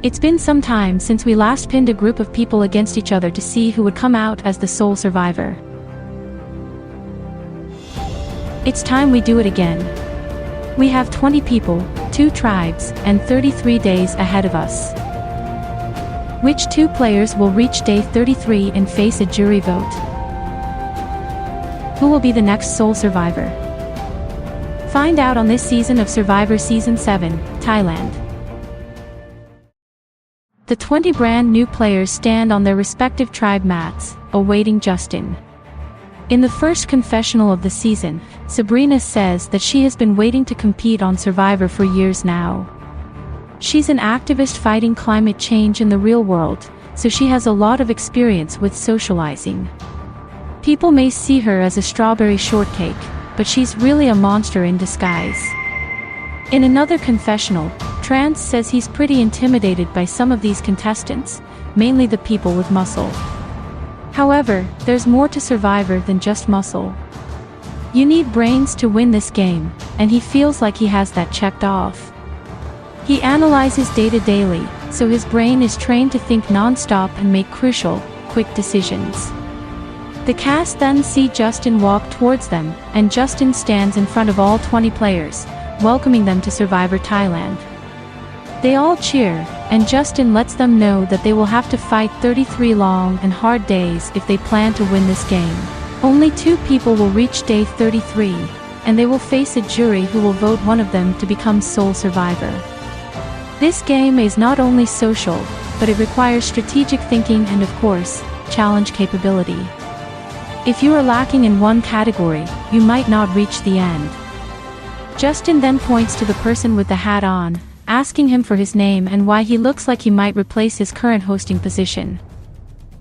It's been some time since we last pinned a group of people against each other to see who would come out as the sole survivor. It's time we do it again. We have 20 people, 2 tribes, and 33 days ahead of us. Which 2 players will reach day 33 and face a jury vote? Who will be the next sole survivor? Find out on this season of Survivor Season 7, Thailand. The 20 brand new players stand on their respective tribe mats, awaiting Justin. In the first confessional of the season, Sabrina says that she has been waiting to compete on Survivor for years now. She's an activist fighting climate change in the real world, so she has a lot of experience with socializing. People may see her as a strawberry shortcake, but she's really a monster in disguise. In another confessional, Trance says he's pretty intimidated by some of these contestants, mainly the people with muscle. However, there's more to Survivor than just muscle. You need brains to win this game, and he feels like he has that checked off. He analyzes data daily, so his brain is trained to think non-stop and make crucial, quick decisions. The cast then see Justin walk towards them, and Justin stands in front of all 20 players, welcoming them to Survivor Thailand. They all cheer, and Justin lets them know that they will have to fight 33 long and hard days if they plan to win this game. Only 2 people will reach day 33, and they will face a jury who will vote one of them to become sole survivor. This game is not only social, but it requires strategic thinking and, of course, challenge capability. If you are lacking in one category, you might not reach the end. Justin then points to the person with the hat on, asking him for his name and why he looks like he might replace his current hosting position.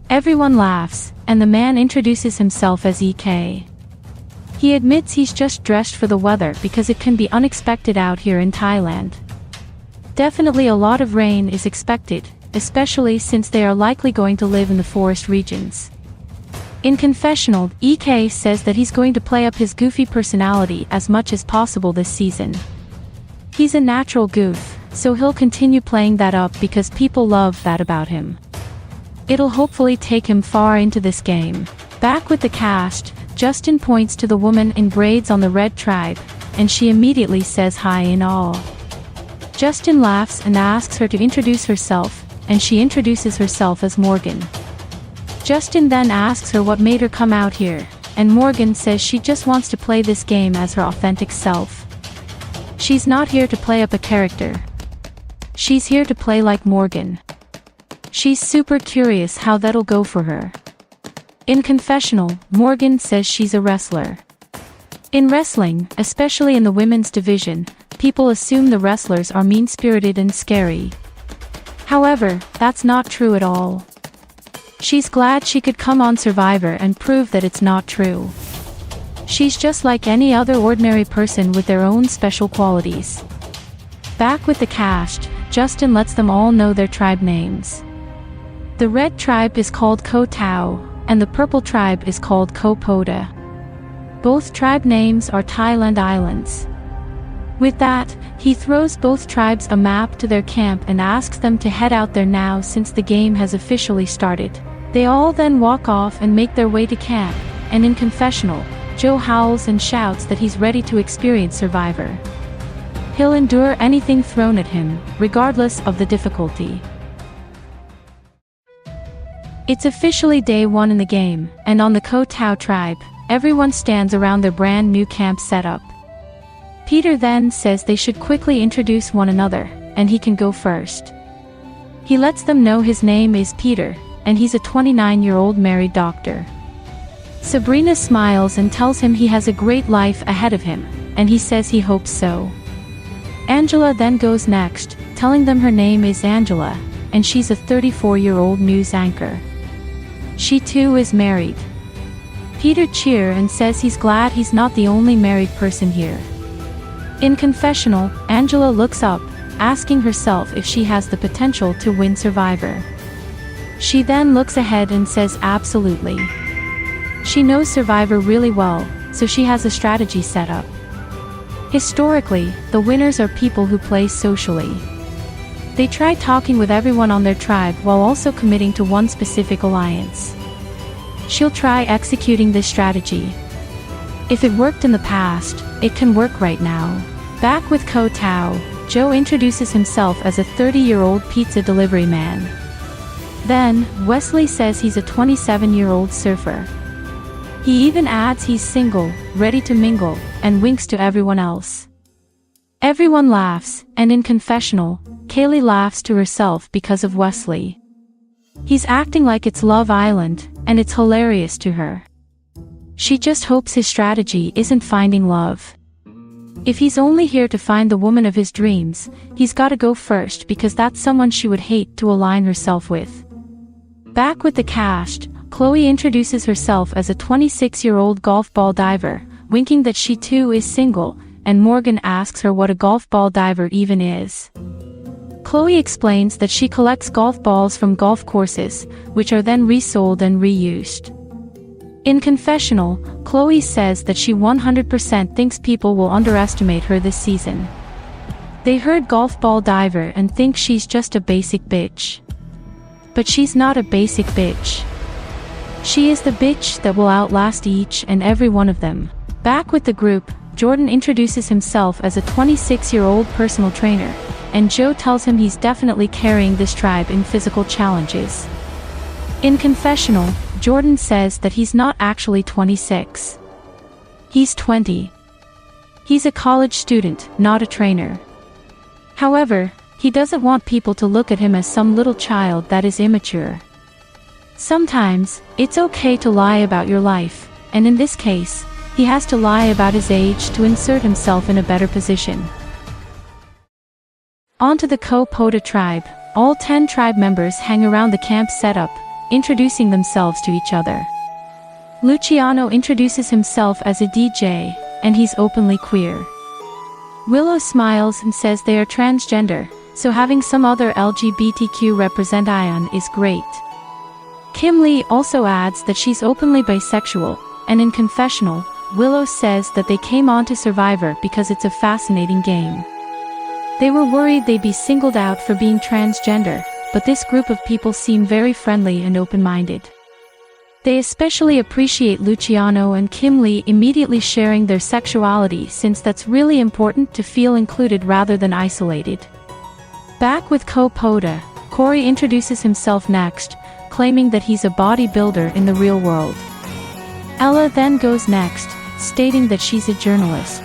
Everyone laughs, and the man introduces himself as EK. He admits he's just dressed for the weather because it can be unexpected out here in Thailand. Definitely a lot of rain is expected, especially since they are likely going to live in the forest regions. In confessional, EK says that he's going to play up his goofy personality as much as possible this season. He's a natural goof, so he'll continue playing that up because people love that about him. It'll hopefully take him far into this game. Back with the cast, Justin points to the woman in braids on the red tribe, and she immediately says hi in awe. Justin laughs and asks her to introduce herself, and she introduces herself as Morgan. Justin then asks her what made her come out here, and Morgan says she just wants to play this game as her authentic self. She's not here to play up a character. She's here to play like Morgan. She's super curious how that'll go for her. In confessional, Morgan says she's a wrestler. In wrestling, especially in the women's division, people assume the wrestlers are mean-spirited and scary. However, that's not true at all. She's glad she could come on Survivor and prove that it's not true. She's just like any other ordinary person with their own special qualities. Back with the cast, Justin lets them all know their tribe names. The red tribe is called Ko Tao, and the purple tribe is called Ko Poda. Both tribe names are Thailand islands. With that, he throws both tribes a map to their camp and asks them to head out there now since the game has officially started. They all then walk off and make their way to camp, and in confessional, Joe howls and shouts that he's ready to experience Survivor. He'll endure anything thrown at him, regardless of the difficulty. It's officially day 1 in the game, and on the Ko Tao tribe, everyone stands around their brand new camp setup. Peter then says they should quickly introduce one another, and he can go first. He lets them know his name is Peter, and he's a 29-year-old married doctor. Sabrina smiles and tells him he has a great life ahead of him, and he says he hopes so. Angela then goes next, telling them her name is Angela, and she's a 34-year-old news anchor. She too is married. Peter cheers and says he's glad he's not the only married person here. In confessional, Angela looks up, asking herself if she has the potential to win Survivor. She then looks ahead and says absolutely. She knows Survivor really well, so she has a strategy set up. Historically, the winners are people who play socially. They try talking with everyone on their tribe while also committing to one specific alliance. She'll try executing this strategy. If it worked in the past, it can work right now. Back with Ko Tao, Joe introduces himself as a 30-year-old pizza delivery man. Then, Wesley says he's a 27-year-old surfer. He even adds he's single, ready to mingle, and winks to everyone else. Everyone laughs, and in confessional, Kaylee laughs to herself because of Wesley. He's acting like it's Love Island, and it's hilarious to her. She just hopes his strategy isn't finding love. If he's only here to find the woman of his dreams, he's gotta go first because that's someone she would hate to align herself with. Back with the cast, Chloe introduces herself as a 26-year-old golf ball diver, winking that she too is single, and Morgan asks her what a golf ball diver even is. Chloe explains that she collects golf balls from golf courses, which are then resold and reused. In confessional, Chloe says that she 100% thinks people will underestimate her this season. They heard golf ball diver and think she's just a basic bitch. But she's not a basic bitch. She is the bitch that will outlast each and every one of them. Back with the group, Jordan introduces himself as a 26-year-old personal trainer, and Joe tells him he's definitely carrying this tribe in physical challenges. In confessional, Jordan says that he's not actually 26. He's 20. He's a college student, not a trainer. However, he doesn't want people to look at him as some little child that is immature. Sometimes, it's okay to lie about your life, and in this case, he has to lie about his age to insert himself in a better position. On to the Ko-Poda tribe. All 10 tribe members hang around the camp setup, introducing themselves to each other. Luciano introduces himself as a DJ, and he's openly queer. Willow smiles and says they are transgender, so having some other LGBTQ represent Ion is great. Kim Lee also adds that she's openly bisexual, and in confessional, Willow says that they came on to Survivor because it's a fascinating game. They were worried they'd be singled out for being transgender, but this group of people seem very friendly and open-minded. They especially appreciate Luciano and Kim Lee immediately sharing their sexuality since that's really important to feel included rather than isolated. Back with Ko-Poda, Corey introduces himself next, claiming that he's a bodybuilder in the real world. Ella then goes next, stating that she's a journalist.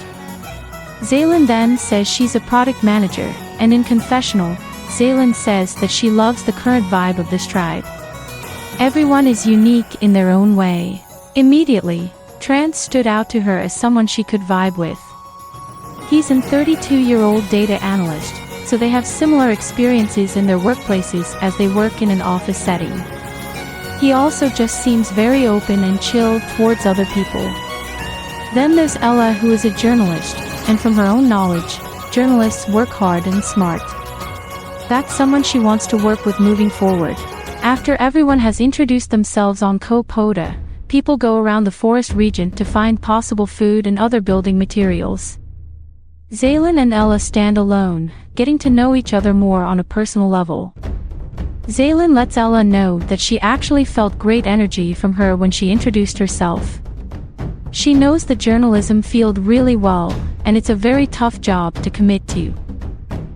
Zaylin then says she's a product manager, and in confessional, Zaylin says that she loves the current vibe of this tribe. Everyone is unique in their own way. Immediately, Trance stood out to her as someone she could vibe with. He's an 32-year-old data analyst, so they have similar experiences in their workplaces as they work in an office setting. He also just seems very open and chill towards other people. Then there's Ella, who is a journalist, and from her own knowledge, journalists work hard and smart. That's someone she wants to work with moving forward. After everyone has introduced themselves on Ko-Poda, people go around the forest region to find possible food and other building materials. Zaylin and Ella stand alone, getting to know each other more on a personal level. Zaylin lets Ella know that she actually felt great energy from her when she introduced herself. She knows the journalism field really well, and it's a very tough job to commit to.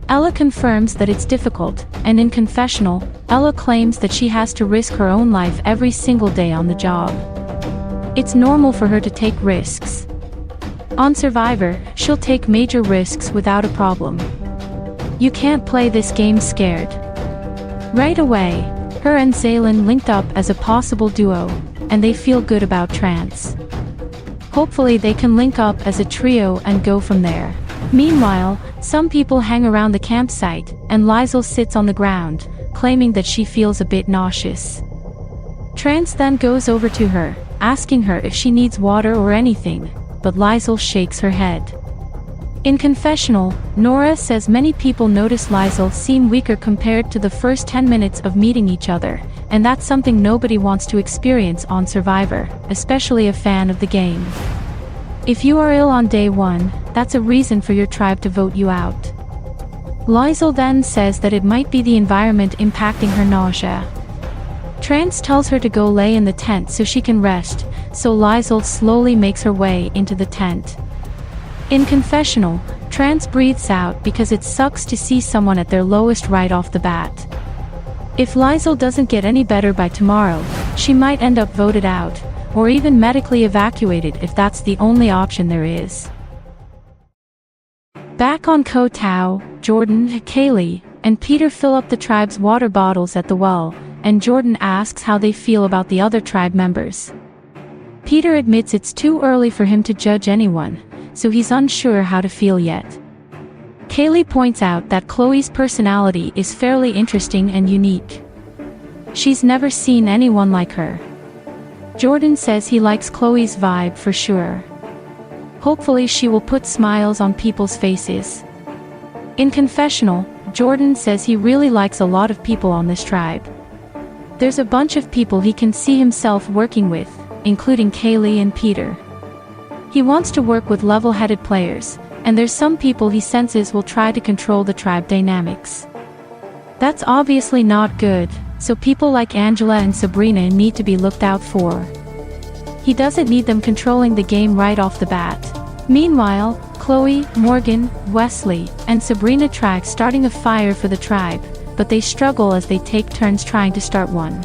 Ella confirms that it's difficult, and in confessional, Ella claims that she has to risk her own life every single day on the job. It's normal for her to take risks. On Survivor, she'll take major risks without a problem. You can't play this game scared. Right away, her and Zaylin linked up as a possible duo, and they feel good about Trance. Hopefully they can link up as a trio and go from there. Meanwhile, some people hang around the campsite, and Liesl sits on the ground, claiming that she feels a bit nauseous. Trance then goes over to her, asking her if she needs water or anything, but Liesl shakes her head. In confessional, Nora says many people notice Liesl seem weaker compared to the first 10 minutes of meeting each other, and that's something nobody wants to experience on Survivor, especially a fan of the game. If you are ill on day 1, that's a reason for your tribe to vote you out. Liesel then says that it might be the environment impacting her nausea. Trance tells her to go lay in the tent so she can rest, so Liesel slowly makes her way into the tent. In confessional, Trance breathes out because it sucks to see someone at their lowest right off the bat. If Liesel doesn't get any better by tomorrow, she might end up voted out, or even medically evacuated if that's the only option there is. Back on Koh Tao, Jordan, Kaylee, and Peter fill up the tribe's water bottles at the well, and Jordan asks how they feel about the other tribe members. Peter admits it's too early for him to judge anyone, so he's unsure how to feel yet. Kaylee points out that Chloe's personality is fairly interesting and unique. She's never seen anyone like her. Jordan says he likes Chloe's vibe for sure. Hopefully she will put smiles on people's faces. In confessional, Jordan says he really likes a lot of people on this tribe. There's a bunch of people he can see himself working with, including Kaylee and Peter. He wants to work with level-headed players, and there's some people he senses will try to control the tribe dynamics. That's obviously not good, so people like Angela and Sabrina need to be looked out for. He doesn't need them controlling the game right off the bat. Meanwhile, Chloe, Morgan, Wesley, and Sabrina try starting a fire for the tribe, but they struggle as they take turns trying to start one.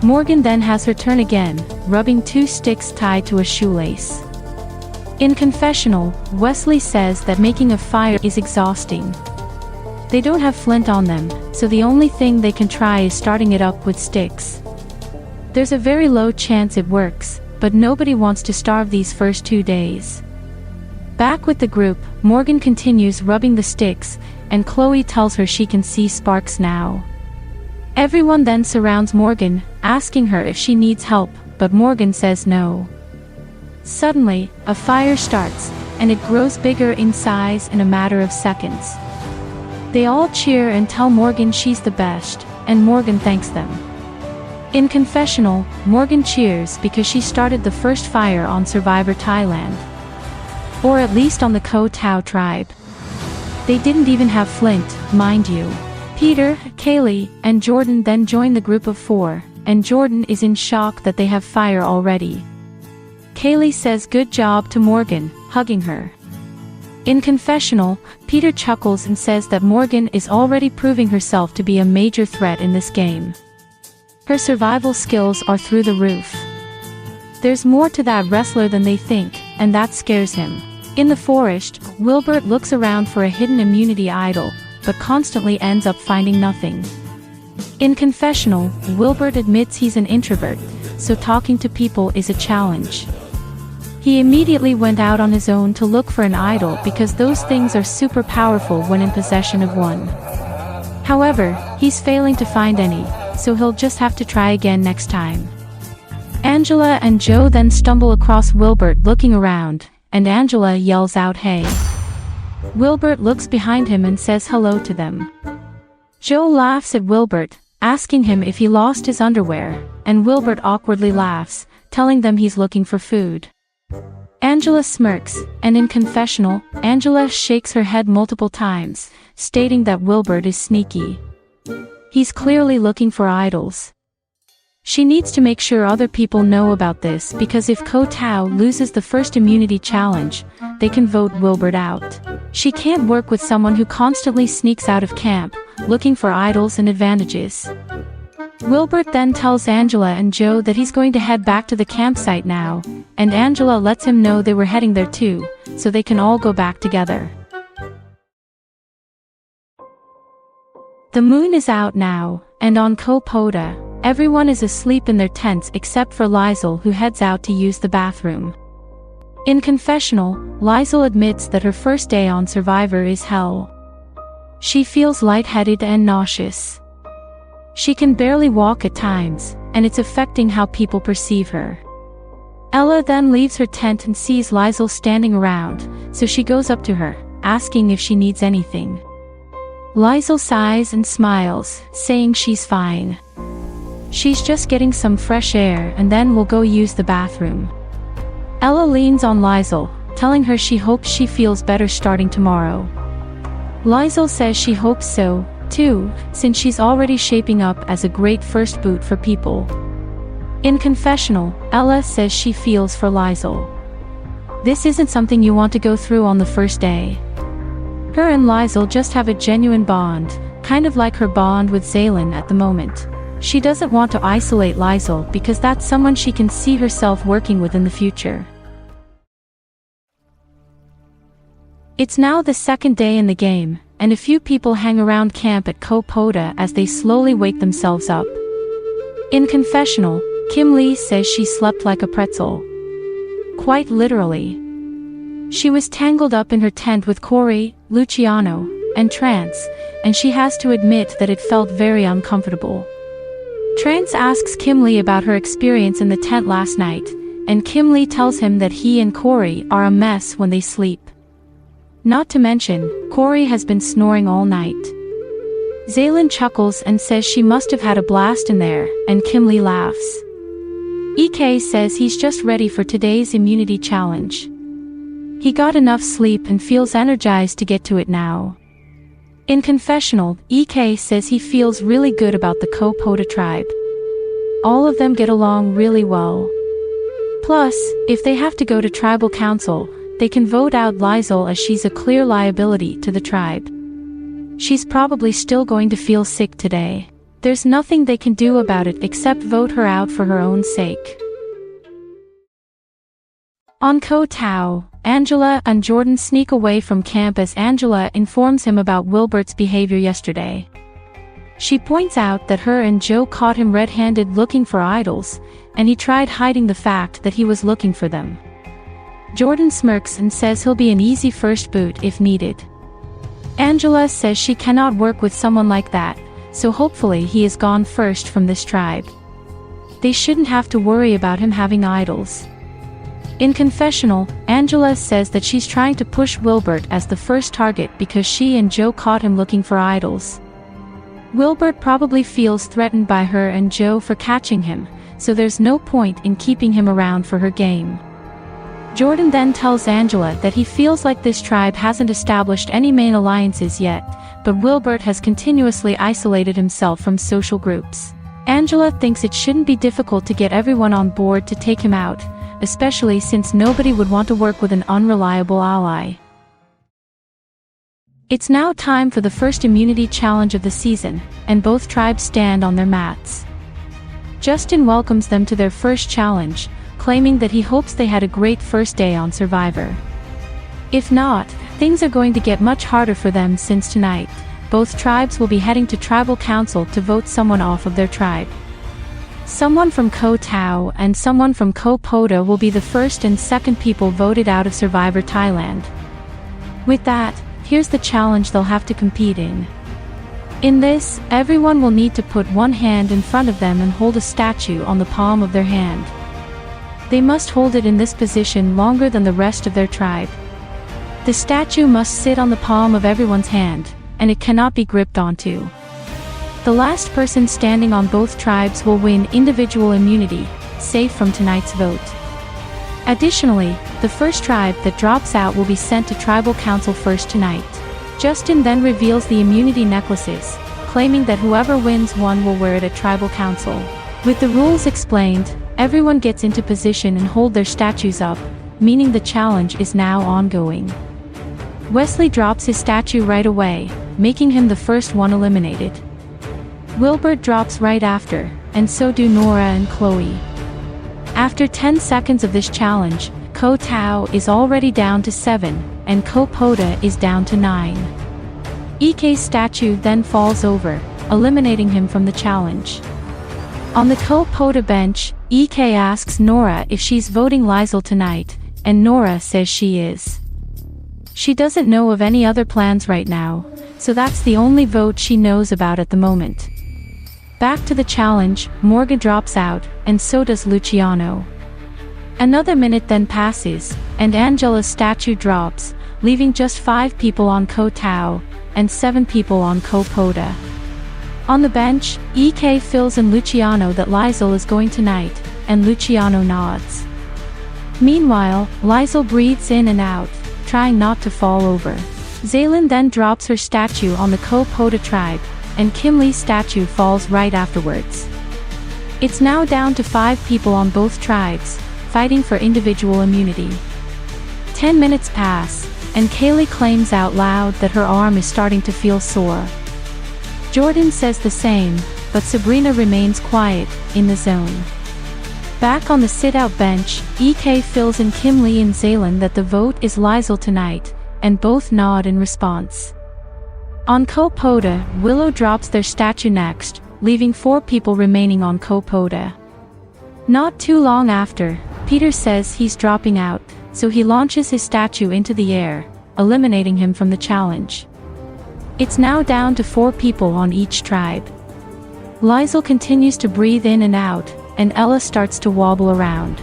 Morgan then has her turn again, rubbing 2 sticks tied to a shoelace. In confessional, Wesley says that making a fire is exhausting. They don't have flint on them, so the only thing they can try is starting it up with sticks. There's a very low chance it works, but nobody wants to starve these first 2 days. Back with the group, Morgan continues rubbing the sticks, and Chloe tells her she can see sparks now. Everyone then surrounds Morgan, asking her if she needs help, but Morgan says no. Suddenly, a fire starts, and it grows bigger in size in a matter of seconds. They all cheer and tell Morgan she's the best, and Morgan thanks them. In confessional, Morgan cheers because she started the first fire on Survivor Thailand. Or at least on the Koh Tao tribe. They didn't even have flint, mind you. Peter, Kaylee, and Jordan then join the group of 4, and Jordan is in shock that they have fire already. Kaylee says good job to Morgan, hugging her. In confessional, Peter chuckles and says that Morgan is already proving herself to be a major threat in this game. Her survival skills are through the roof. There's more to that wrestler than they think, and that scares him. In the forest, Wilbert looks around for a hidden immunity idol, but constantly ends up finding nothing. In confessional, Wilbert admits he's an introvert, so talking to people is a challenge. He immediately went out on his own to look for an idol because those things are super powerful when in possession of one. However, he's failing to find any, so he'll just have to try again next time. Angela and Joe then stumble across Wilbert looking around, and Angela yells out hey. Wilbert looks behind him and says hello to them. Joe laughs at Wilbert, asking him if he lost his underwear, and Wilbert awkwardly laughs, telling them he's looking for food. Angela smirks, and in confessional, Angela shakes her head multiple times, stating that Wilbert is sneaky. He's clearly looking for idols. She needs to make sure other people know about this because if Koh Tao loses the first immunity challenge, they can vote Wilbert out. She can't work with someone who constantly sneaks out of camp, looking for idols and advantages. Wilbert then tells Angela and Joe that he's going to head back to the campsite now, and Angela lets him know they were heading there too, so they can all go back together. The moon is out now, and on Koh Poda, everyone is asleep in their tents except for Liesel, who heads out to use the bathroom. In confessional, Liesel admits that her first day on Survivor is hell. She feels lightheaded and nauseous. She can barely walk at times, and it's affecting how people perceive her. Ella then leaves her tent and sees Liesel standing around, so she goes up to her, asking if she needs anything. Liesel sighs and smiles, saying she's fine. She's just getting some fresh air and then will go use the bathroom. Ella leans on Liesel, telling her she hopes she feels better starting tomorrow. Liesl says she hopes so, too, since she's already shaping up as a great first boot for people. In confessional, Ella says she feels for Liesl. This isn't something you want to go through on the first day. Her and Liesl just have a genuine bond, kind of like her bond with Zaylin at the moment. She doesn't want to isolate Liesl because that's someone she can see herself working with in the future. It's now the second day in the game, and a few people hang around camp at Koh Pota as they slowly wake themselves up. In confessional, Kim Lee says she slept like a pretzel. Quite literally. She was tangled up in her tent with Corey, Luciano, and Trance, and she has to admit that it felt very uncomfortable. Trance asks Kim Lee about her experience in the tent last night, and Kim Lee tells him that he and Corey are a mess when they sleep. Not to mention, Corey has been snoring all night. Zaylin chuckles and says she must have had a blast in there, and Kim Lee laughs. EK says he's just ready for today's immunity challenge. He got enough sleep and feels energized to get to it now. In confessional, EK says he feels really good about the Koh Pota tribe. All of them get along really well. Plus, if they have to go to tribal council, they can vote out Liesl as she's a clear liability to the tribe. She's probably still going to feel sick today. There's nothing they can do about it except vote her out for her own sake. On Koh Tao, Angela and Jordan sneak away from camp as Angela informs him about Wilbert's behavior yesterday. She points out that her and Joe caught him red-handed looking for idols, and he tried hiding the fact that he was looking for them. Jordan smirks and says he'll be an easy first boot if needed. Angela says she cannot work with someone like that, so hopefully he is gone first from this tribe. They shouldn't have to worry about him having idols. In confessional, Angela says that she's trying to push Wilbert as the first target because she and Joe caught him looking for idols. Wilbert probably feels threatened by her and Joe for catching him, so there's no point in keeping him around for her game. Jordan then tells Angela that he feels like this tribe hasn't established any main alliances yet, but Wilbert has continuously isolated himself from social groups. Angela thinks it shouldn't be difficult to get everyone on board to take him out, especially since nobody would want to work with an unreliable ally. It's now time for the first immunity challenge of the season, and both tribes stand on their mats. Justin welcomes them to their first challenge, claiming that he hopes they had a great first day on Survivor. If not, things are going to get much harder for them since tonight, both tribes will be heading to tribal council to vote someone off of their tribe. Someone from Koh Tao and someone from Koh Pota will be the first and second people voted out of Survivor Thailand. With that, here's the challenge they'll have to compete in. In this, everyone will need to put one hand in front of them and hold a statue on the palm of their hand. They must hold it in this position longer than the rest of their tribe. The statue must sit on the palm of everyone's hand, and it cannot be gripped onto. The last person standing on both tribes will win individual immunity, safe from tonight's vote. Additionally, the first tribe that drops out will be sent to tribal council first tonight. Justin then reveals the immunity necklaces, claiming that whoever wins one will wear it at tribal council. With the rules explained, everyone gets into position and hold their statues up, meaning the challenge is now ongoing. Wesley drops his statue right away, making him the first one eliminated. Wilbert drops right after, and so do Nora and Chloe. After 10 seconds of this challenge, Koh Tao is already down to 7, and Koh Pota is down to 9. EK's statue then falls over, eliminating him from the challenge. On the Koh Pota bench, EK asks Nora if she's voting Liesl tonight, and Nora says she is. She doesn't know of any other plans right now, so that's the only vote she knows about at the moment. Back to the challenge, Morgan drops out, and so does Luciano. Another minute then passes, and Angela's statue drops, leaving just 5 people on Koh Tao, and 7 people on Koh Pota. On the bench, EK fills in Luciano that Liesl is going tonight, and Luciano nods. Meanwhile, Liesl breathes in and out, trying not to fall over. Zaylin then drops her statue on the Ko-Poda tribe, and Kim Lee's statue falls right afterwards. It's now down to 5 people on both tribes, fighting for individual immunity. 10 minutes pass, and Kaylee claims out loud that her arm is starting to feel sore. Jordan says the same, but Sabrina remains quiet, in the zone. Back on the sit-out bench, EK fills in Kim Lee and Zaylin that the vote is Liesl tonight, and both nod in response. On Ko-Poda, Willow drops their statue next, leaving 4 people remaining on Ko-Poda. Not too long after, Peter says he's dropping out, so he launches his statue into the air, eliminating him from the challenge. It's now down to 4 people on each tribe. Liesl continues to breathe in and out, and Ella starts to wobble around.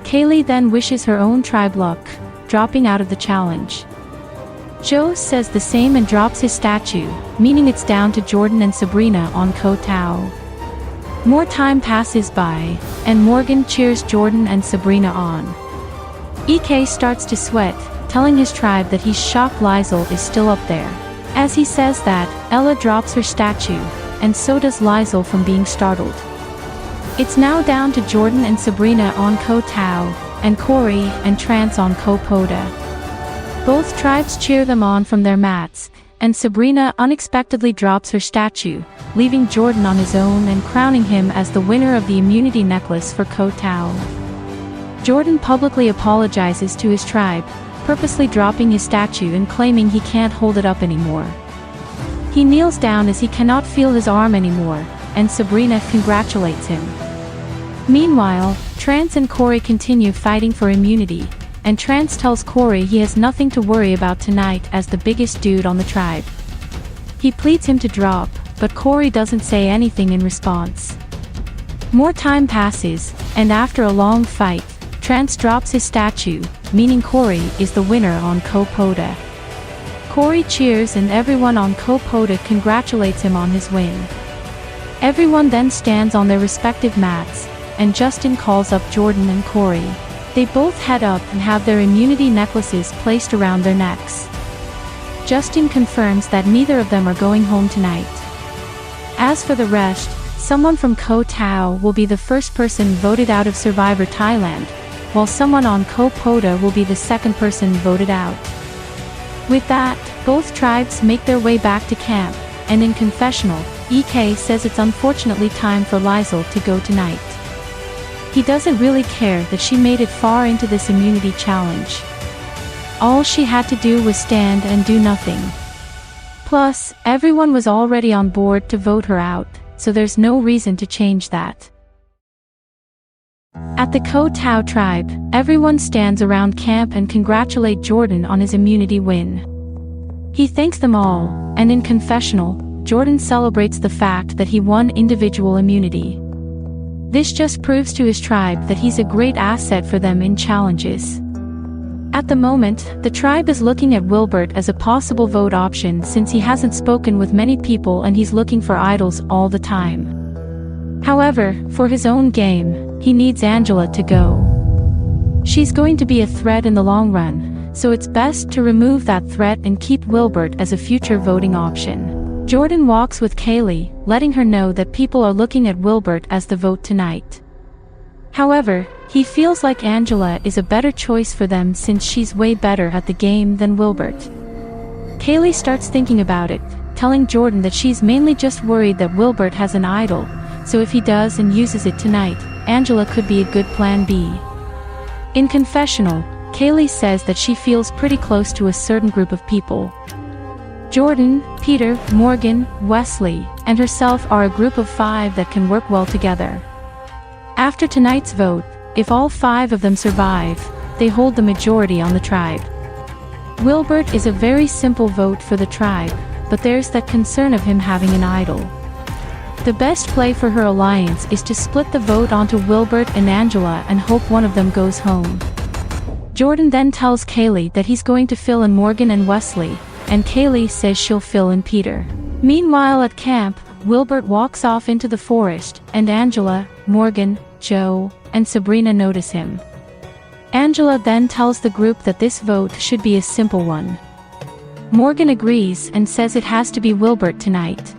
Kaylee then wishes her own tribe luck, dropping out of the challenge. Joe says the same and drops his statue, meaning it's down to Jordan and Sabrina on Ko-Tao. More time passes by, and Morgan cheers Jordan and Sabrina on. EK starts to sweat, telling his tribe that he's shocked Liesl is still up there. As he says that, Ella drops her statue, and so does Liesl from being startled. It's now down to Jordan and Sabrina on Ko-Tao, and Corey and Trance on Ko-Poda. Both tribes cheer them on from their mats, and Sabrina unexpectedly drops her statue, leaving Jordan on his own and crowning him as the winner of the immunity necklace for Ko-Tao. Jordan publicly apologizes to his tribe, purposely dropping his statue and claiming he can't hold it up anymore. He kneels down as he cannot feel his arm anymore, and Sabrina congratulates him. Meanwhile, Trance and Corey continue fighting for immunity, and Trance tells Corey he has nothing to worry about tonight as the biggest dude on the tribe. He pleads him to drop, but Corey doesn't say anything in response. More time passes, and after a long fight, Trance drops his statue, meaning Corey is the winner on Ko-Poda. Corey cheers and everyone on Ko-Poda congratulates him on his win. Everyone then stands on their respective mats, and Justin calls up Jordan and Corey. They both head up and have their immunity necklaces placed around their necks. Justin confirms that neither of them are going home tonight. As for the rest, someone from Ko-Tao will be the first person voted out of Survivor Thailand, while someone on Ko-Poda will be the second person voted out. With that, both tribes make their way back to camp, and in confessional, EK says it's unfortunately time for Liesl to go tonight. He doesn't really care that she made it far into this immunity challenge. All she had to do was stand and do nothing. Plus, everyone was already on board to vote her out, so there's no reason to change that. At the Ko-Tao tribe, everyone stands around camp and congratulate Jordan on his immunity win. He thanks them all, and in confessional, Jordan celebrates the fact that he won individual immunity. This just proves to his tribe that he's a great asset for them in challenges. At the moment, the tribe is looking at Wilbert as a possible vote option since he hasn't spoken with many people and he's looking for idols all the time. However, for his own game, he needs Angela to go. She's going to be a threat in the long run, so it's best to remove that threat and keep Wilbert as a future voting option. Jordan walks with Kaylee, letting her know that people are looking at Wilbert as the vote tonight. However, he feels like Angela is a better choice for them since she's way better at the game than Wilbert. Kaylee starts thinking about it, telling Jordan that she's mainly just worried that Wilbert has an idol, so if he does and uses it tonight, Angela could be a good plan B. In confessional, Kaylee says that she feels pretty close to a certain group of people. Jordan, Peter, Morgan, Wesley, and herself are a group of 5 that can work well together. After tonight's vote, if all 5 of them survive, they hold the majority on the tribe. Wilbert is a very simple vote for the tribe, but there's that concern of him having an idol. The best play for her alliance is to split the vote onto Wilbert and Angela and hope one of them goes home. Jordan then tells Kaylee that he's going to fill in Morgan and Wesley, and Kaylee says she'll fill in Peter. Meanwhile at camp, Wilbert walks off into the forest, and Angela, Morgan, Joe, and Sabrina notice him. Angela then tells the group that this vote should be a simple one. Morgan agrees and says it has to be Wilbert tonight.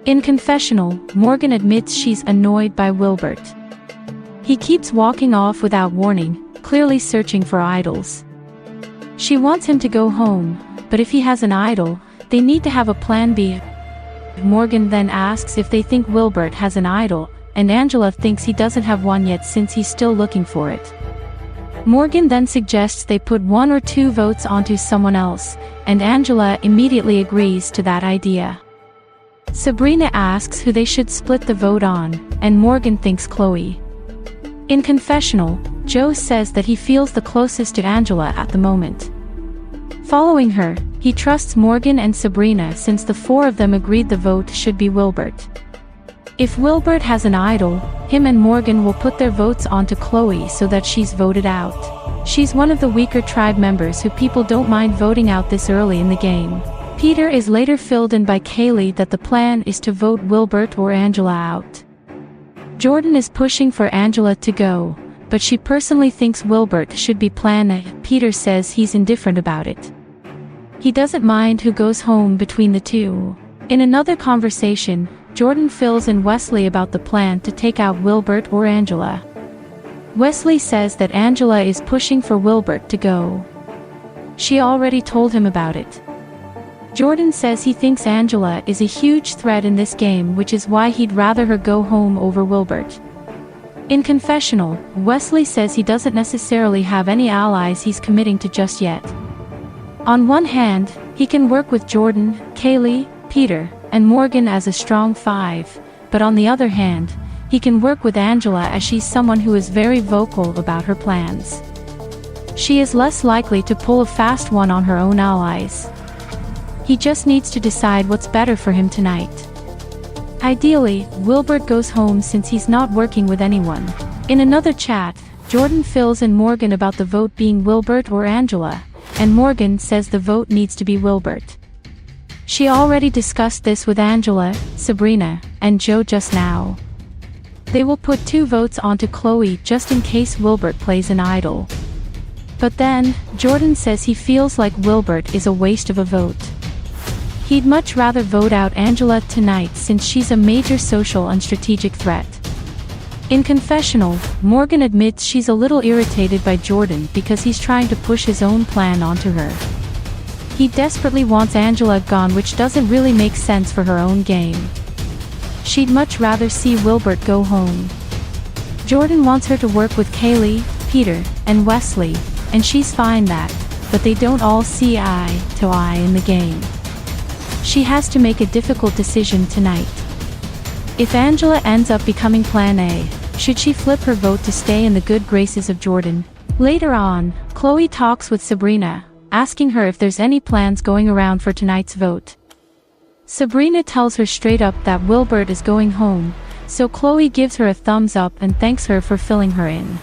In confessional, Morgan admits she's annoyed by Wilbert. He keeps walking off without warning, clearly searching for idols. She wants him to go home, but if he has an idol, they need to have a plan B. Morgan then asks if they think Wilbert has an idol, and Angela thinks he doesn't have one yet since he's still looking for it. Morgan then suggests they put 1 or 2 votes onto someone else, and Angela immediately agrees to that idea. Sabrina asks who they should split the vote on, and Morgan thinks Chloe. In confessional, Joe says that he feels the closest to Angela at the moment. Following her, he trusts Morgan and Sabrina since the 4 of them agreed the vote should be Wilbert. If Wilbert has an idol, him and Morgan will put their votes onto Chloe so that she's voted out. She's one of the weaker tribe members who people don't mind voting out this early in the game. Peter is later filled in by Kaylee that the plan is to vote Wilbert or Angela out. Jordan is pushing for Angela to go, but she personally thinks Wilbert should be plan A. Peter says he's indifferent about it. He doesn't mind who goes home between the two. In another conversation, Jordan fills in Wesley about the plan to take out Wilbert or Angela. Wesley says that Angela is pushing for Wilbert to go. She already told him about it. Jordan says he thinks Angela is a huge threat in this game, which is why he'd rather her go home over Wilbert. In confessional, Wesley says he doesn't necessarily have any allies he's committing to just yet. On one hand, he can work with Jordan, Kaylee, Peter, and Morgan as a strong 5, but on the other hand, he can work with Angela as she's someone who is very vocal about her plans. She is less likely to pull a fast one on her own allies. He just needs to decide what's better for him tonight. Ideally, Wilbert goes home since he's not working with anyone. In another chat, Jordan fills in Morgan about the vote being Wilbert or Angela, and Morgan says the vote needs to be Wilbert. She already discussed this with Angela, Sabrina, and Joe just now. They will put 2 votes onto Chloe just in case Wilbert plays an idol. But then, Jordan says he feels like Wilbert is a waste of a vote. He'd much rather vote out Angela tonight since she's a major social and strategic threat. In confessional, Morgan admits she's a little irritated by Jordan because he's trying to push his own plan onto her. He desperately wants Angela gone, which doesn't really make sense for her own game. She'd much rather see Wilbert go home. Jordan wants her to work with Kaylee, Peter, and Wesley, and she's fine that, but they don't all see eye to eye in the game. She has to make a difficult decision tonight. If Angela ends up becoming plan A, should she flip her vote to stay in the good graces of Jordan? Later on, Chloe talks with Sabrina, asking her if there's any plans going around for tonight's vote. Sabrina tells her straight up that Wilbert is going home, so Chloe gives her a thumbs up and thanks her for filling her in.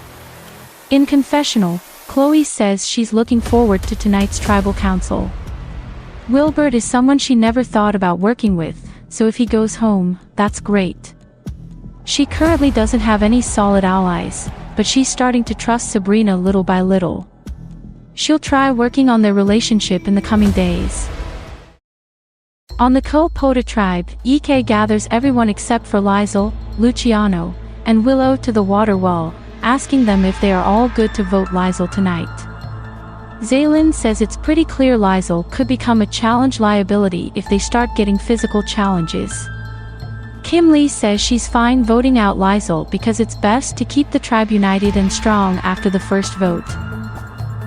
In confessional, Chloe says she's looking forward to tonight's tribal council. Wilbert is someone she never thought about working with, so if he goes home, that's great. She currently doesn't have any solid allies, but she's starting to trust Sabrina little by little. She'll try working on their relationship in the coming days. On the Kopota tribe, Ike gathers everyone except for Lizel, Luciano, and Willow to the water well, asking them if they are all good to vote Lizel tonight. Zaylin says it's pretty clear Lizel could become a challenge liability if they start getting physical challenges. Kim Lee says she's fine voting out Lizel because it's best to keep the tribe united and strong after the first vote.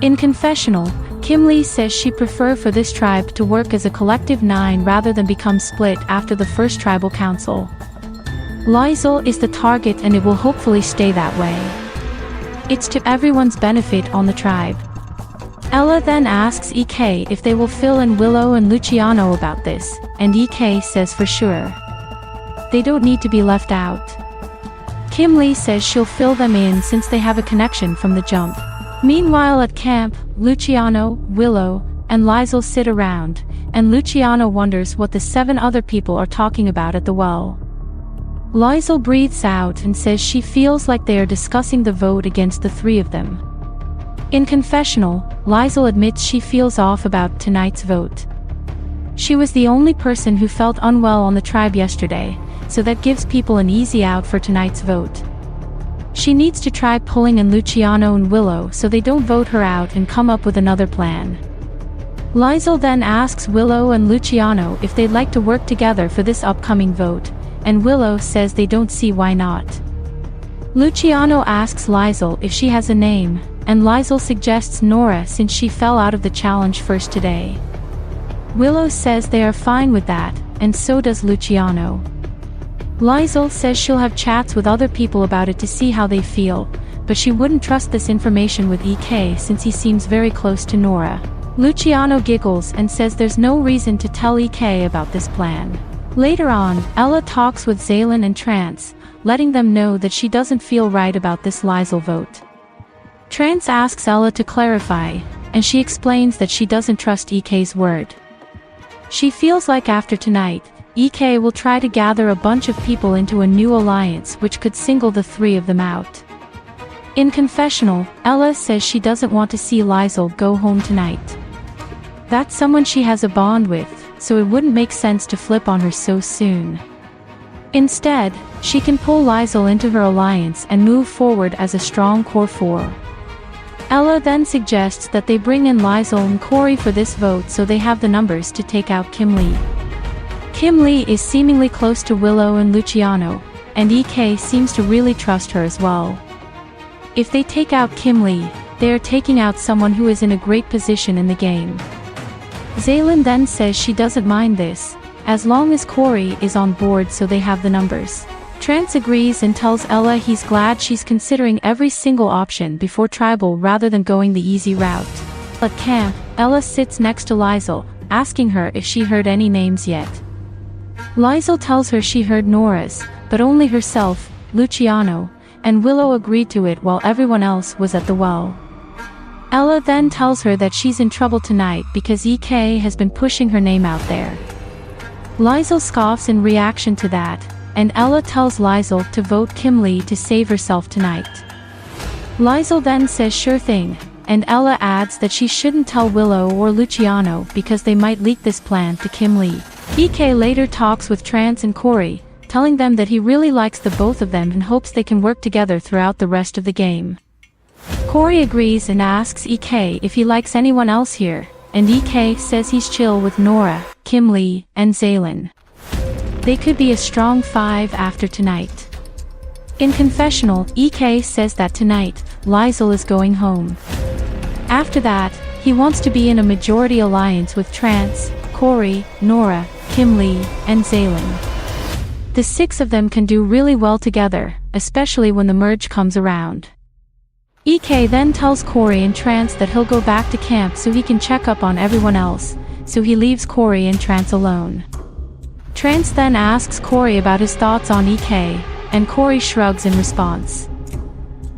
In confessional, Kim Lee says she prefers for this tribe to work as a collective 9 rather than become split after the first tribal council. Lizel is the target and it will hopefully stay that way. It's to everyone's benefit on the tribe. Ella then asks Ek if they will fill in Willow and Luciano about this, and Ek says for sure. They don't need to be left out. Kim Lee says she'll fill them in since they have a connection from the jump. Meanwhile at camp, Luciano, Willow, and Lizel sit around, and Luciano wonders what the 7 other people are talking about at the well. Lizel breathes out and says she feels like they are discussing the vote against the 3 of them. In confessional, Liesl admits she feels off about tonight's vote. She was the only person who felt unwell on the tribe yesterday, so that gives people an easy out for tonight's vote. She needs to try pulling in Luciano and Willow so they don't vote her out and come up with another plan. Liesl then asks Willow and Luciano if they'd like to work together for this upcoming vote, and Willow says they don't see why not. Luciano asks Liesl if she has a name, and Liesl suggests Nora since she fell out of the challenge first today. Willow says they are fine with that, and so does Luciano. Liesl says she'll have chats with other people about it to see how they feel, but she wouldn't trust this information with EK since he seems very close to Nora. Luciano giggles and says there's no reason to tell EK about this plan. Later on, Ella talks with Zaylin and Trance, letting them know that she doesn't feel right about this Liesl vote. Trance asks Ella to clarify, and she explains that she doesn't trust EK's word. She feels like after tonight, EK will try to gather a bunch of people into a new alliance which could single the three of them out. In confessional, Ella says she doesn't want to see Liesl go home tonight. That's someone she has a bond with, so it wouldn't make sense to flip on her so soon. Instead, she can pull Liesl into her alliance and move forward as a strong core four. Ella then suggests that they bring in Liesl and Corey for this vote so they have the numbers to take out Kim Lee. Kim Lee is seemingly close to Willow and Luciano, and EK seems to really trust her as well. If they take out Kim Lee, they are taking out someone who is in a great position in the game. Zaylin then says she doesn't mind this, as long as Corey is on board so they have the numbers. Trance agrees and tells Ella he's glad she's considering every single option before tribal rather than going the easy route. At camp, Ella sits next to Liesl, asking her if she heard any names yet. Liesl tells her she heard Nora's, but only herself, Luciano, and Willow agreed to it while everyone else was at the well. Ella then tells her that she's in trouble tonight because EK has been pushing her name out there. Liesl scoffs in reaction to that, and Ella tells Liesl to vote Kim Lee to save herself tonight. Liesl then says sure thing, and Ella adds that she shouldn't tell Willow or Luciano because they might leak this plan to Kim Lee. EK later talks with Trance and Corey, telling them that he really likes the both of them and hopes they can work together throughout the rest of the game. Corey agrees and asks EK if he likes anyone else here, and EK says he's chill with Nora, Kim Lee, and Zaylin. They could be a strong five after tonight. In confessional, EK says that tonight, Liesl is going home. After that, he wants to be in a majority alliance with Trance, Corey, Nora, Kim Lee, and Zaylin. The six of them can do really well together, especially when the merge comes around. EK then tells Corey and Trance that he'll go back to camp so he can check up on everyone else, so he leaves Corey and Trance alone. Trance then asks Corey about his thoughts on EK, and Corey shrugs in response.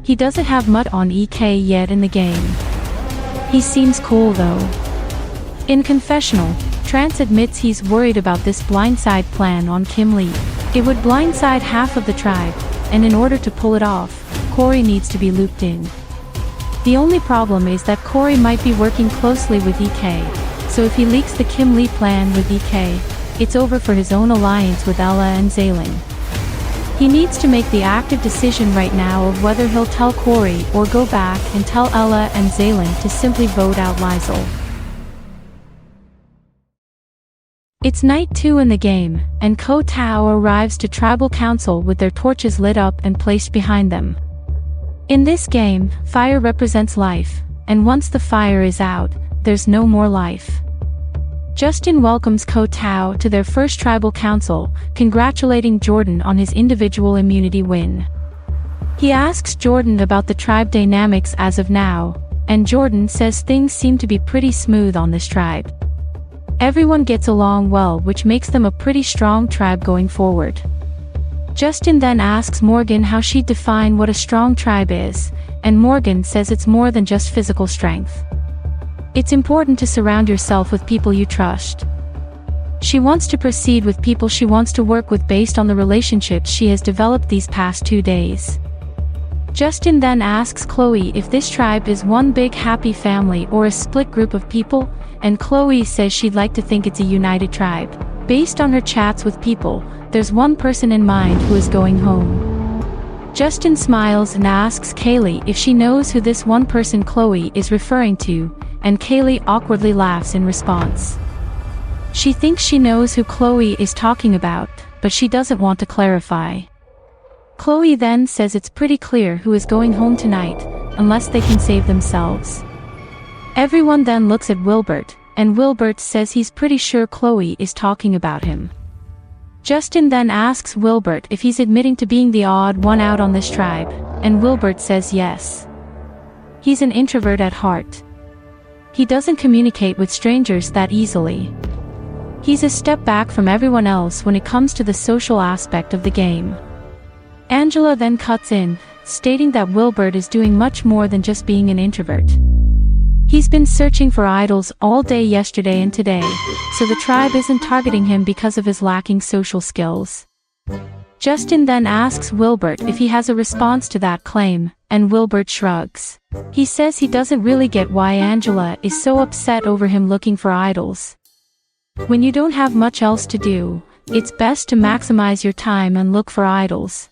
He doesn't have much on EK yet in the game. He seems cool though. In confessional, Trance admits he's worried about this blindside plan on Kim Lee. It would blindside half of the tribe, and in order to pull it off, Corey needs to be looped in. The only problem is that Corey might be working closely with EK, so if he leaks the Kim Lee plan with EK, it's over for his own alliance with Ella and Zaylin. He needs to make the active decision right now of whether he'll tell Corey or go back and tell Ella and Zaylin to simply vote out Liesl. It's night 2 in the game, and Ko Tao arrives to Tribal Council with their torches lit up and placed behind them. In this game, fire represents life, and once the fire is out, there's no more life. Justin welcomes Ko Tao to their first Tribal Council, congratulating Jordan on his individual immunity win. He asks Jordan about the tribe dynamics as of now, and Jordan says things seem to be pretty smooth on this tribe. Everyone gets along well, which makes them a pretty strong tribe going forward. Justin then asks Morgan how she'd define what a strong tribe is, and Morgan says it's more than just physical strength. It's important to surround yourself with people you trust. She wants to proceed with people she wants to work with based on the relationships she has developed these past 2 days. Justin then asks Chloe if this tribe is one big happy family or a split group of people, and Chloe says she'd like to think it's a united tribe. Based on her chats with people, there's one person in mind who is going home. Justin smiles and asks Kaylee if she knows who this one person Chloe is referring to, and Kaylee awkwardly laughs in response. She thinks she knows who Chloe is talking about, but she doesn't want to clarify. Chloe then says it's pretty clear who is going home tonight, unless they can save themselves. Everyone then looks at Wilbert, and Wilbert says he's pretty sure Chloe is talking about him. Justin then asks Wilbert if he's admitting to being the odd one out on this tribe, and Wilbert says yes. He's an introvert at heart. He doesn't communicate with strangers that easily. He's a step back from everyone else when it comes to the social aspect of the game. Angela then cuts in, stating that Wilbert is doing much more than just being an introvert. He's been searching for idols all day yesterday and today, so the tribe isn't targeting him because of his lacking social skills. Justin then asks Wilbert if he has a response to that claim, and Wilbert shrugs. He says he doesn't really get why Angela is so upset over him looking for idols. When you don't have much else to do, it's best to maximize your time and look for idols.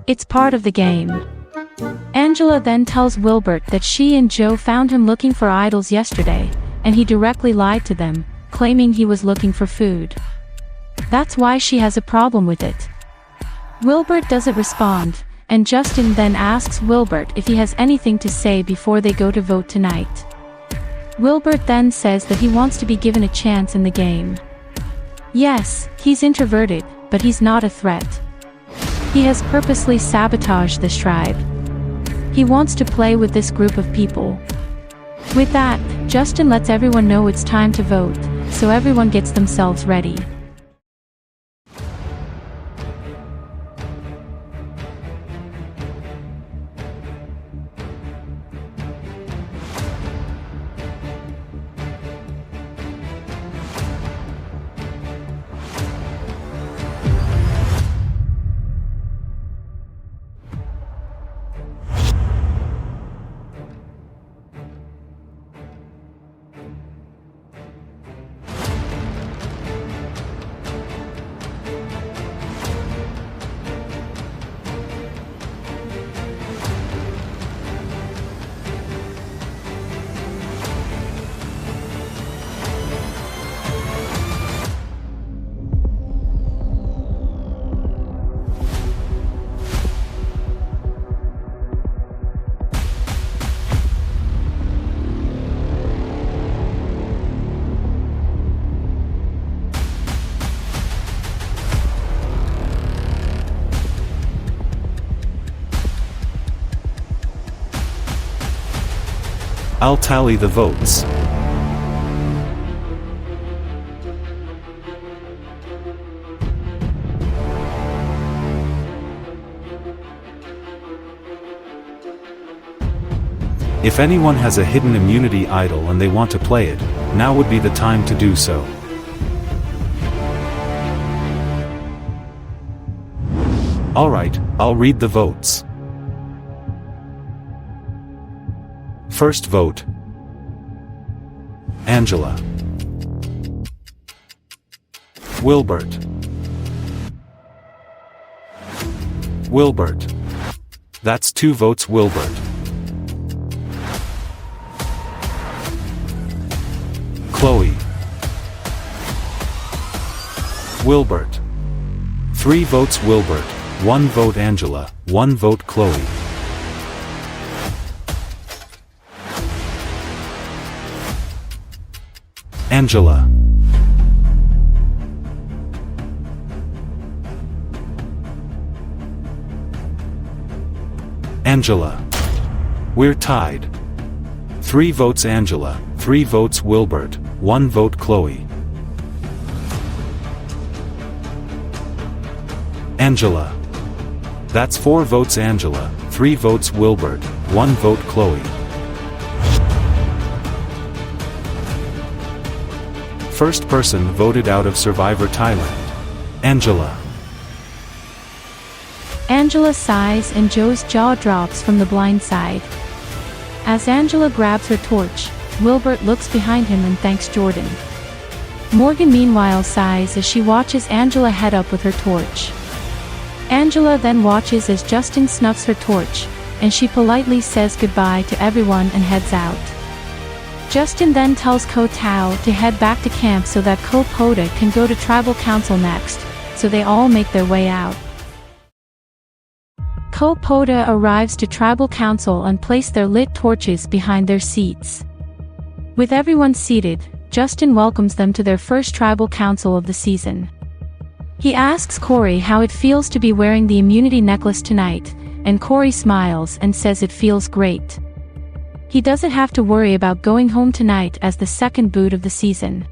It's part of the game. Angela then tells Wilbert that she and Joe found him looking for idols yesterday, and he directly lied to them, claiming he was looking for food. That's why she has a problem with it. Wilbert doesn't respond, and Justin then asks Wilbert if he has anything to say before they go to vote tonight. Wilbert then says that he wants to be given a chance in the game. Yes, he's introverted, but he's not a threat. He has purposely sabotaged this tribe. He wants to play with this group of people. With that, Justin lets everyone know it's time to vote, so everyone gets themselves ready. I'll tally the votes. If anyone has a hidden immunity idol and they want to play it, now would be the time to do so. Alright, I'll read the votes. First vote, Angela. Wilbert. Wilbert. That's 2 votes Wilbert. Chloe. Wilbert. 3 votes Wilbert, 1 vote Angela, 1 vote Chloe. Angela. Angela. We're tied. 3 votes Angela, 3 votes Wilbert, 1 vote Chloe. Angela. That's 4 votes Angela, 3 votes Wilbert, 1 vote Chloe. First person voted out of Survivor Thailand. Angela. Angela sighs and Joe's jaw drops from the blind side. As Angela grabs her torch, Wilbert looks behind him and thanks Jordan. Morgan meanwhile sighs as she watches Angela head up with her torch. Angela then watches as Justin snuffs her torch, and she politely says goodbye to everyone and heads out. Justin then tells Ko Tao to head back to camp so that Ko Poda can go to tribal council next, so they all make their way out. Ko Poda arrives to tribal council and place their lit torches behind their seats. With everyone seated, Justin welcomes them to their first tribal council of the season. He asks Corey how it feels to be wearing the immunity necklace tonight, and Corey smiles and says it feels great. He doesn't have to worry about going home tonight as the second boot of the season.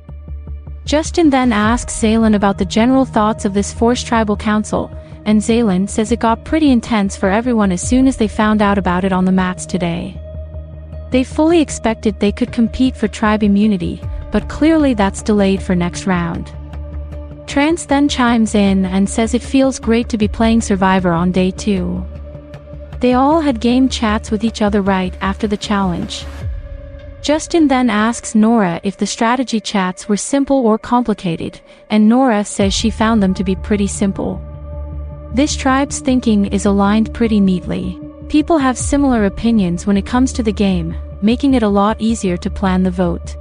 Justin then asks Zaylin about the general thoughts of this forced tribal council, and Zaylin says it got pretty intense for everyone as soon as they found out about it on the mats today. They fully expected they could compete for tribe immunity, but clearly that's delayed for next round. Trance then chimes in and says it feels great to be playing Survivor on day 2. They all had game chats with each other right after the challenge. Justin then asks Nora if the strategy chats were simple or complicated, and Nora says she found them to be pretty simple. This tribe's thinking is aligned pretty neatly. People have similar opinions when it comes to the game, making it a lot easier to plan the vote.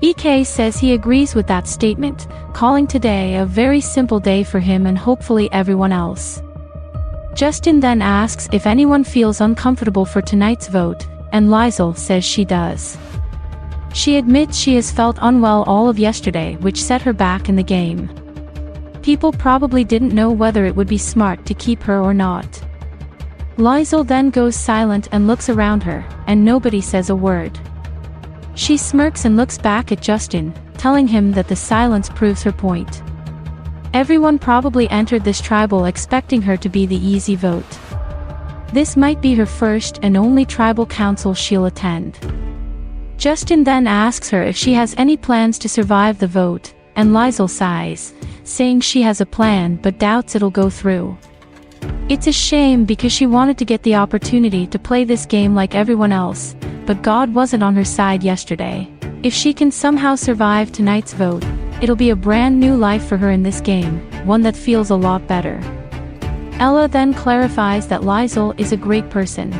EK says he agrees with that statement, calling today a very simple day for him and hopefully everyone else. Justin then asks if anyone feels uncomfortable for tonight's vote, and Liesl says she does. She admits she has felt unwell all of yesterday, which set her back in the game. People probably didn't know whether it would be smart to keep her or not. Liesl then goes silent and looks around her, and nobody says a word. She smirks and looks back at Justin, telling him that the silence proves her point. Everyone probably entered this tribal expecting her to be the easy vote. This might be her first and only tribal council she'll attend. Justin then asks her if she has any plans to survive the vote, and Liesl sighs, saying she has a plan but doubts it'll go through. It's a shame because she wanted to get the opportunity to play this game like everyone else, but God wasn't on her side yesterday. If she can somehow survive tonight's vote, it'll be a brand new life for her in this game, one that feels a lot better. Ella then clarifies that Liesl is a great person.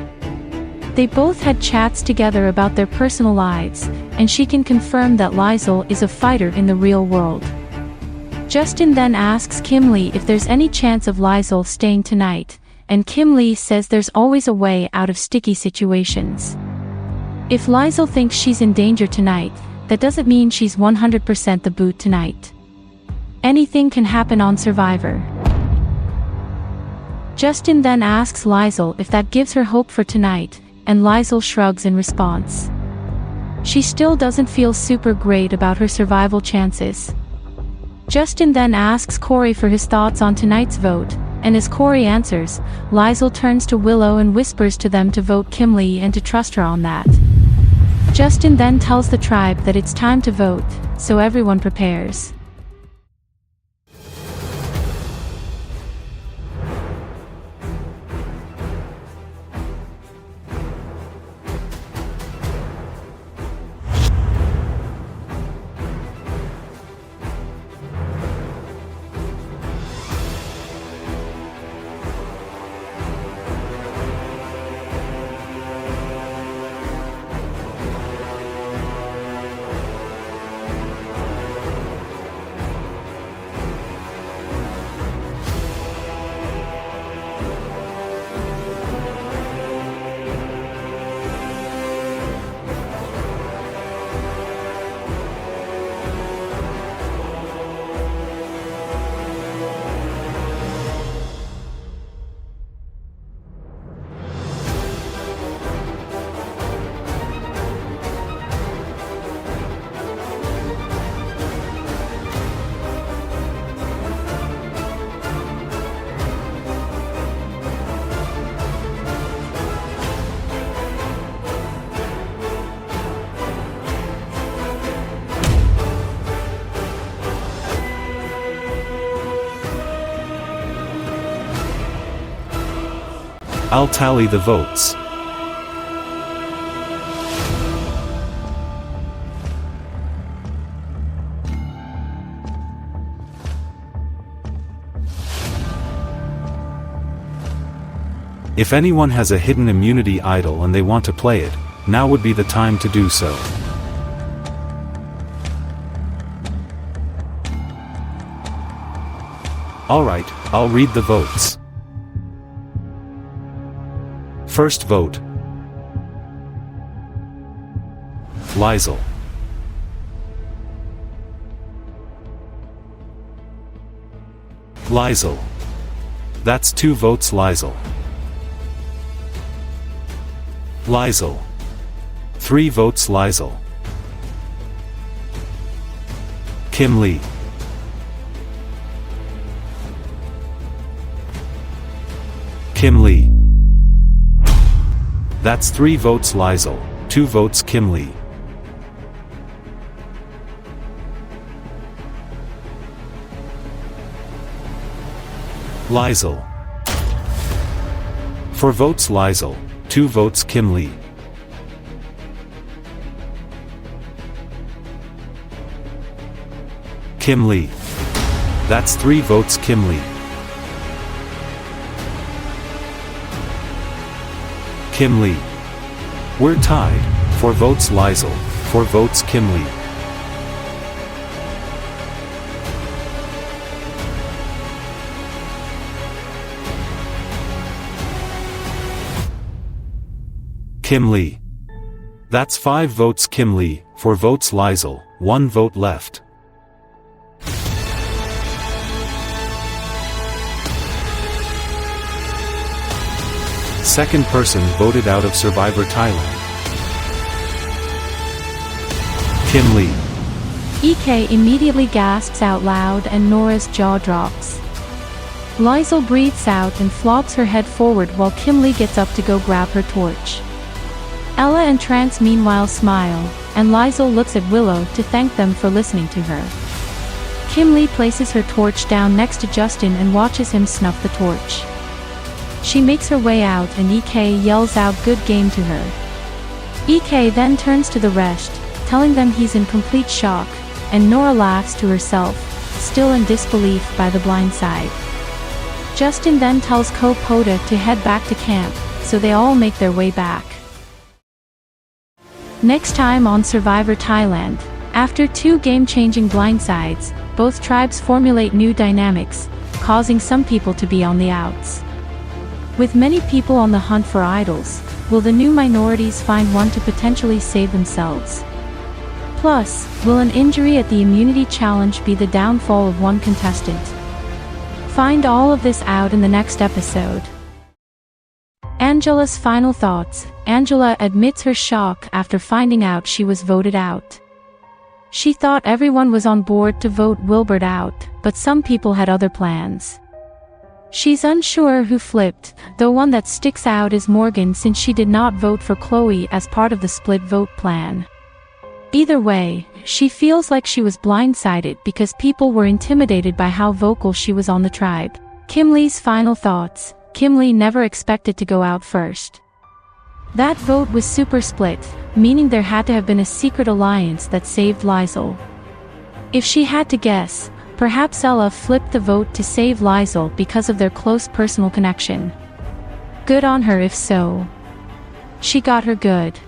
They both had chats together about their personal lives, and she can confirm that Liesl is a fighter in the real world. Justin then asks Kim Lee if there's any chance of Liesl staying tonight, and Kim Lee says there's always a way out of sticky situations. If Liesl thinks she's in danger tonight, that doesn't mean she's 100% the boot tonight. Anything can happen on Survivor. Justin then asks Liesl if that gives her hope for tonight, and Liesl shrugs in response. She still doesn't feel super great about her survival chances. Justin then asks Corey for his thoughts on tonight's vote, and as Corey answers, Liesl turns to Willow and whispers to them to vote Kim Lee and to trust her on that. Justin then tells the tribe that it's time to vote, so everyone prepares. I'll tally the votes. If anyone has a hidden immunity idol and they want to play it, now would be the time to do so. Alright, I'll read the votes. First vote. Liesl. Liesl. That's 2 votes Liesl. Liesl. 3 votes Liesl. Kim Lee. Kim Lee. That's 3 votes Liesl, 2 votes Kim Lee. Liesl. 4 votes Liesl, 2 votes Kim Lee. Kim Lee. That's 3 votes Kim Lee. Kim Lee. We're tied, 4 votes Liesl, 4 votes Kim Lee. Kim Lee. That's 5 votes Kim Lee, 4 votes Liesl, 1 vote left. Second person voted out of Survivor Thailand. Kim Lee. EK immediately gasps out loud and Nora's jaw drops. Liesl breathes out and flops her head forward while Kim Lee gets up to go grab her torch. Ella and Trance meanwhile smile, and Liesl looks at Willow to thank them for listening to her. Kim Lee places her torch down next to Justin and watches him snuff the torch. She makes her way out and EK yells out "good game" to her. EK then turns to the rest, telling them he's in complete shock, and Nora laughs to herself, still in disbelief by the blind side. Justin then tells Ko-Poda to head back to camp, so they all make their way back. Next time on Survivor Thailand, after 2 game-changing blindsides, both tribes formulate new dynamics, causing some people to be on the outs. With many people on the hunt for idols, will the new minorities find one to potentially save themselves? Plus, will an injury at the immunity challenge be the downfall of one contestant? Find all of this out in the next episode. Angela's final thoughts. Angela admits her shock after finding out she was voted out. She thought everyone was on board to vote Wilbert out, but some people had other plans. She's unsure who flipped, though one that sticks out is Morgan since she did not vote for Chloe as part of the split vote plan. Either way, she feels like she was blindsided because people were intimidated by how vocal she was on the tribe. Kim Lee's final thoughts. Kim Lee never expected to go out first. That vote was super split, meaning there had to have been a secret alliance that saved Liesl. If she had to guess, perhaps Ella flipped the vote to save Liesl because of their close personal connection. Good on her if so. She got her good.